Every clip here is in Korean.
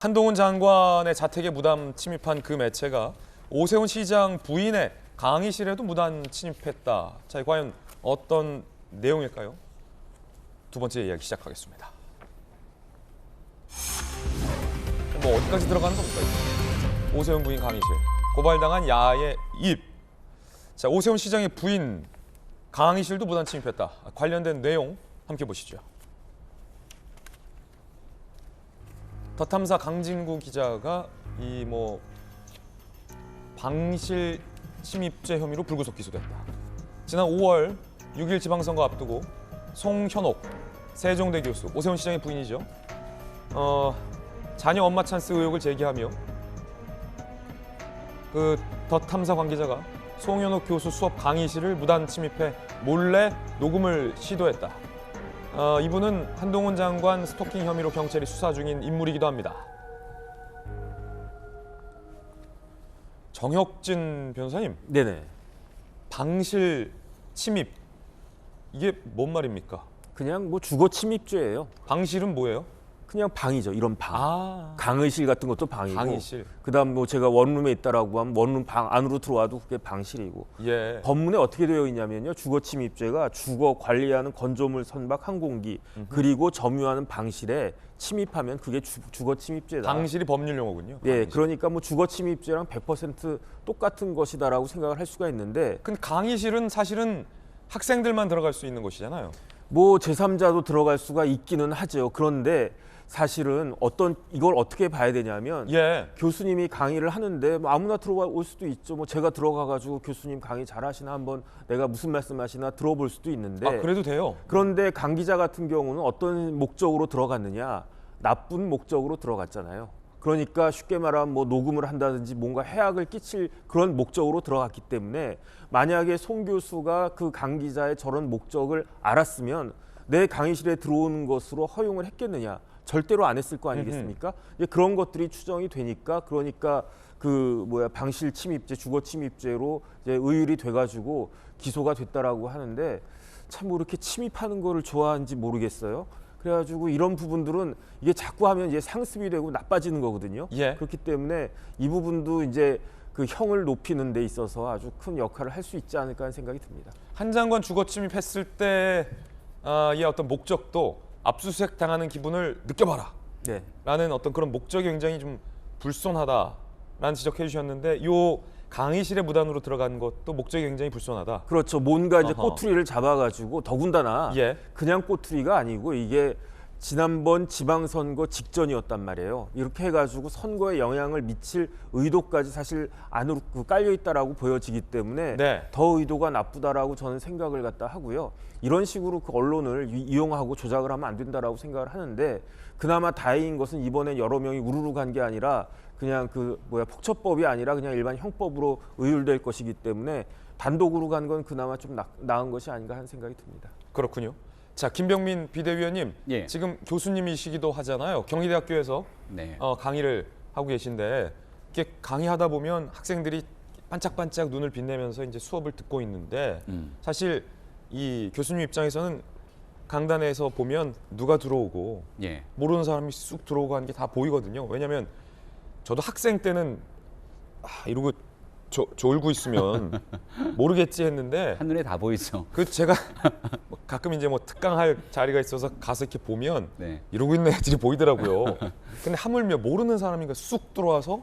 한동훈 장관의 자택에 무단 침입한 그 매체가 오세훈 시장 부인의 강의실에도 무단 침입했다. 자, 과연 어떤 내용일까요? 두 번째 이야기 시작하겠습니다. 뭐 어디까지 들어가는 겁니까? 오세훈 부인 강의실, 고발당한 야의 입. 자, 오세훈 시장의 부인 강의실도 무단 침입했다. 관련된 내용 함께 보시죠. 더 탐사 강진구 기자가 방실 침입죄 혐의로 불구속 기소됐다. 지난 5월 6일 지방선거 앞두고 송현옥 세종대 교수, 오세훈 시장의 부인이죠. 자녀 엄마 찬스 의혹을 제기하며 그 더 탐사 관계자가 송현옥 교수 수업 강의실을 무단 침입해 몰래 녹음을 시도했다. 이분은 한동훈 장관 스토킹 혐의로 경찰이 수사 중인 인물이기도 합니다. 정혁진 변호사님, 네네. 방실 침입, 이게 뭔 말입니까? 그냥 뭐 주거 침입죄예요. 방실은 뭐예요? 그냥 방이죠. 이런 방. 아, 강의실 같은 것도 방이고. 강의실. 그다음 뭐 제가 원룸에 있다라고 하면 원룸 방 안으로 들어와도 그게 방실이고. 예. 법문에 어떻게 되어 있냐면요. 주거 침입죄가 주거 관리하는 건조물 선박 항공기 그리고 점유하는 방실에 침입하면 그게 주거 침입죄다. 방실이 법률 용어군요. 예, 강의실. 그러니까 뭐 주거 침입죄랑 100% 똑같은 것이다라고 생각을 할 수가 있는데 근데 강의실은 사실은 학생들만 들어갈 수 있는 곳이잖아요. 뭐 제3자도 들어갈 수가 있기는 하죠. 그런데 사실은 이걸 어떻게 봐야 되냐면 예. 교수님이 강의를 하는데 뭐 아무나 들어올 수도 있죠. 뭐 제가 들어가가지고 교수님 강의 잘하시나 한번 내가 무슨 말씀하시나 들어볼 수도 있는데 아, 그래도 돼요? 그런데 강 기자 같은 경우는 어떤 목적으로 들어갔느냐, 나쁜 목적으로 들어갔잖아요. 그러니까 쉽게 말하면 뭐 녹음을 한다든지 뭔가 해악을 끼칠 그런 목적으로 들어갔기 때문에 만약에 송 교수가 그 강 기자의 저런 목적을 알았으면 내 강의실에 들어오는 것으로 허용을 했겠느냐? 절대로 안 했을 거 아니겠습니까? 이제 그런 것들이 추정이 되니까 그러니까 방실 침입죄, 주거 침입죄로 이제 의율이 돼가지고 기소가 됐다라고 하는데 참 뭐 이렇게 침입하는 거를 좋아하는지 모르겠어요. 그래가지고 이런 부분들은 이게 자꾸 하면 이제 상습이 되고 나빠지는 거거든요. 예. 그렇기 때문에 이 부분도 이제 그 형을 높이는 데 있어서 아주 큰 역할을 할 수 있지 않을까 하는 생각이 듭니다. 한 장관 주거 침입했을 때의 어떤 목적도 압수수색 당하는 기분을 느껴봐라. 네. 라는 어떤 그런 목적이 굉장히 좀 불손하다라는 지적해 주셨는데 요 강의실에 무단으로 들어간 것도 목적이 굉장히 불손하다. 그렇죠. 뭔가 이제 어허. 꼬투리를 잡아가지고 더군다나 예. 그냥 꼬투리가 아니고 이게 지난번 지방선거 직전이었단 말이에요. 이렇게 해가지고 선거에 영향을 미칠 의도까지 사실 안으로 깔려 있다라고 보여지기 때문에 네. 더 의도가 나쁘다라고 저는 생각을 갖다 하고요. 이런 식으로 그 언론을 이용하고 조작을 하면 안 된다라고 생각을 하는데 그나마 다행인 것은 이번엔 여러 명이 우르르 간 게 아니라 그냥 폭처법이 아니라 그냥 일반 형법으로 의율될 것이기 때문에 단독으로 간 건 그나마 좀 나은 것이 아닌가 하는 생각이 듭니다. 그렇군요. 자, 김병민 비대위원님, 예. 지금 교수님이시기도 하잖아요. 경희대학교에서 네. 강의를 하고 계신데 이렇게 강의하다 보면 학생들이 반짝반짝 눈을 빛내면서 이제 수업을 듣고 있는데 사실 이 교수님 입장에서는 강단에서 보면 누가 들어오고 예. 모르는 사람이 쑥 들어오고 하는 게 다 보이거든요. 왜냐하면 저도 학생 때는 이러고 졸고 있으면 모르겠지 했는데 한눈에 다 보이죠. 그 제가 가끔 이제 뭐 특강할 자리가 있어서 가서 이렇게 보면 네. 이러고 있는 애들이 보이더라고요. 근데 하물며 모르는 사람인가 쑥 들어와서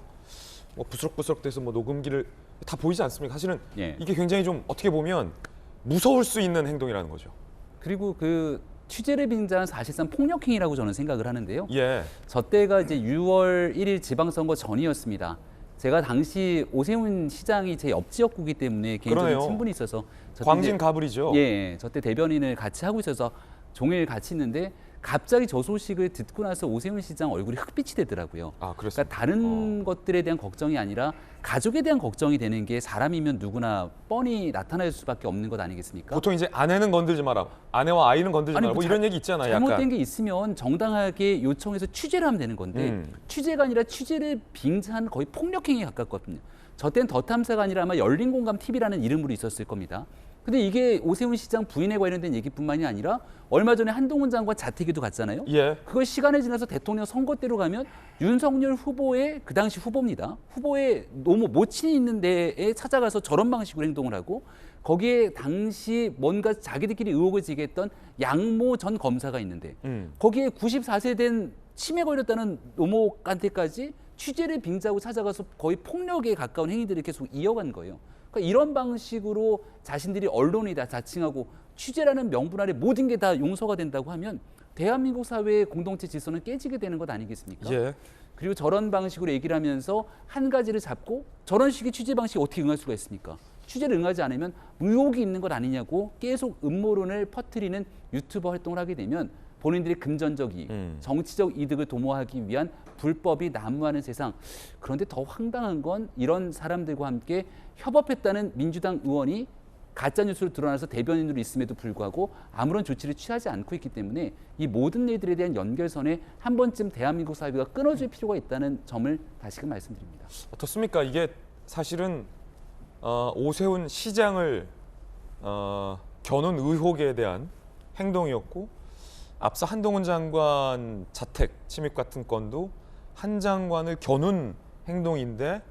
뭐 부스럭부스럭 돼서 뭐 녹음기를 다 보이지 않습니까? 사실은 예. 이게 굉장히 좀 어떻게 보면 무서울 수 있는 행동이라는 거죠. 그리고 그 취재를 빙자한 사실상 폭력행위라고 저는 생각을 하는데요. 예. 저 때가 이제 6월 1일 지방선거 전이었습니다. 제가 당시 오세훈 시장이 제 옆 지역구기 때문에 개인적인 그러네요. 친분이 있어서 광진 가불이죠. 예, 저 때 대변인을 같이 하고 있어서 종일 같이 있는데 갑자기 저 소식을 듣고 나서 오세훈 시장 얼굴이 흑빛이 되더라고요. 아, 그렇습니까? 그러니까 다른 것들에 대한 걱정이 아니라 가족에 대한 걱정이 되는 게 사람이면 누구나 뻔히 나타날 수밖에 없는 것 아니겠습니까? 보통 이제 아내는 건들지 마라, 아내와 아이는 건들지 마라, 뭐 이런 얘기 있잖아요. 잘못된 약간. 게 있으면 정당하게 요청해서 취재를 하면 되는 건데 취재가 아니라 취재를 빙자한 거의 폭력행위에 가깝거든요. 저 때는 더 탐사가 아니라 아마 열린공감 TV라는 이름으로 있었을 겁니다. 근데 이게 오세훈 시장 부인에 관련된 얘기뿐만이 아니라 얼마 전에 한동훈 장관 자택에도 갔잖아요. 예. 그걸 시간이 지나서 대통령 선거대로 가면 윤석열 후보의 그 당시 후보입니다. 후보의 너무 모친이 있는 데에 찾아가서 저런 방식으로 행동을 하고 거기에 당시 뭔가 자기들끼리 의혹을 제기했던 양모 전 검사가 있는데 거기에 94세 된 치매 걸렸다는 노모한테까지 취재를 빙자하고 찾아가서 거의 폭력에 가까운 행위들을 계속 이어간 거예요. 그러니까 이런 방식으로 자신들이 언론이다 자칭하고 취재라는 명분 아래 모든 게 다 용서가 된다고 하면 대한민국 사회의 공동체 질서는 깨지게 되는 것 아니겠습니까? 예. 그리고 저런 방식으로 얘기를 하면서 한 가지를 잡고 저런 식의 취재 방식이 어떻게 응할 수가 있습니까? 취재를 응하지 않으면 의혹이 있는 것 아니냐고 계속 음모론을 퍼뜨리는 유튜버 활동을 하게 되면 본인들의 금전적 이익, 정치적 이득을 도모하기 위한 불법이 난무하는 세상. 그런데 더 황당한 건 이런 사람들과 함께 협업했다는 민주당 의원이 가짜뉴스로 드러나서 대변인으로 있음에도 불구하고 아무런 조치를 취하지 않고 있기 때문에 이 모든 일들에 대한 연결선에 한 번쯤 대한민국 사회가 끊어줄 필요가 있다는 점을 다시금 말씀드립니다. 어떻습니까? 이게 사실은 오세훈 시장을 겨눈 의혹에 대한 행동이었고 앞서 한동훈 장관 자택 침입 같은 건도 한 장관을 겨눈 행동인데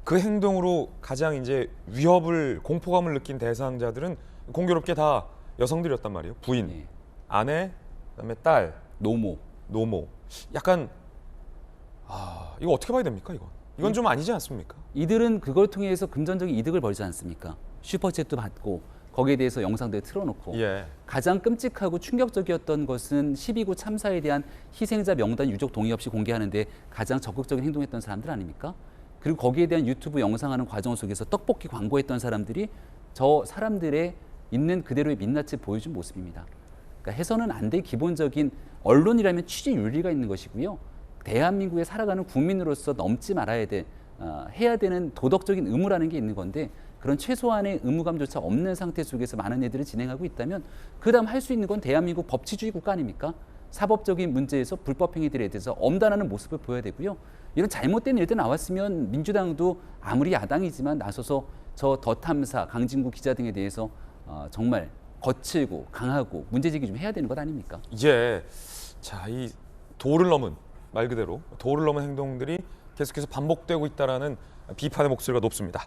그 행동으로 가장 이제 위협을 공포감을 느낀 대상자들은 공교롭게 다 여성들이었단 말이에요. 부인, 네. 아내, 그다음에 딸, 노모. 노모. 약간 이거 어떻게 봐야 됩니까? 이건 좀 아니지 않습니까? 이들은 그걸 통해서 금전적인 이득을 벌지 않습니까? 슈퍼챗도 받고 거기에 대해서 영상들 틀어놓고 예. 가장 끔찍하고 충격적이었던 것은 12구 참사에 대한 희생자 명단 유족 동의 없이 공개하는데 가장 적극적인 행동했던 사람들 아닙니까? 그리고 거기에 대한 유튜브 영상하는 과정 속에서 떡볶이 광고했던 사람들이 저 사람들의 있는 그대로의 민낯을 보여준 모습입니다. 그러니까 해서는 안 될 기본적인 언론이라면 취재 윤리가 있는 것이고요. 대한민국에 살아가는 국민으로서 넘지 말아야 될 해야 되는 도덕적인 의무라는 게 있는 건데 그런 최소한의 의무감조차 없는 상태 속에서 많은 일들을 진행하고 있다면 그다음 할 수 있는 건 대한민국 법치주의 국가 아닙니까? 사법적인 문제에서 불법 행위들에 대해서 엄단하는 모습을 보여야 되고요. 이런 잘못된 일들 나왔으면 민주당도 아무리 야당이지만 나서서 저 더 탐사, 강진구 기자 등에 대해서 정말 거칠고 강하고 문제제기 좀 해야 되는 것 아닙니까? 이제 이 도를 넘은 말 그대로 도를 넘은 행동들이 계속해서 반복되고 있다라는 비판의 목소리가 높습니다.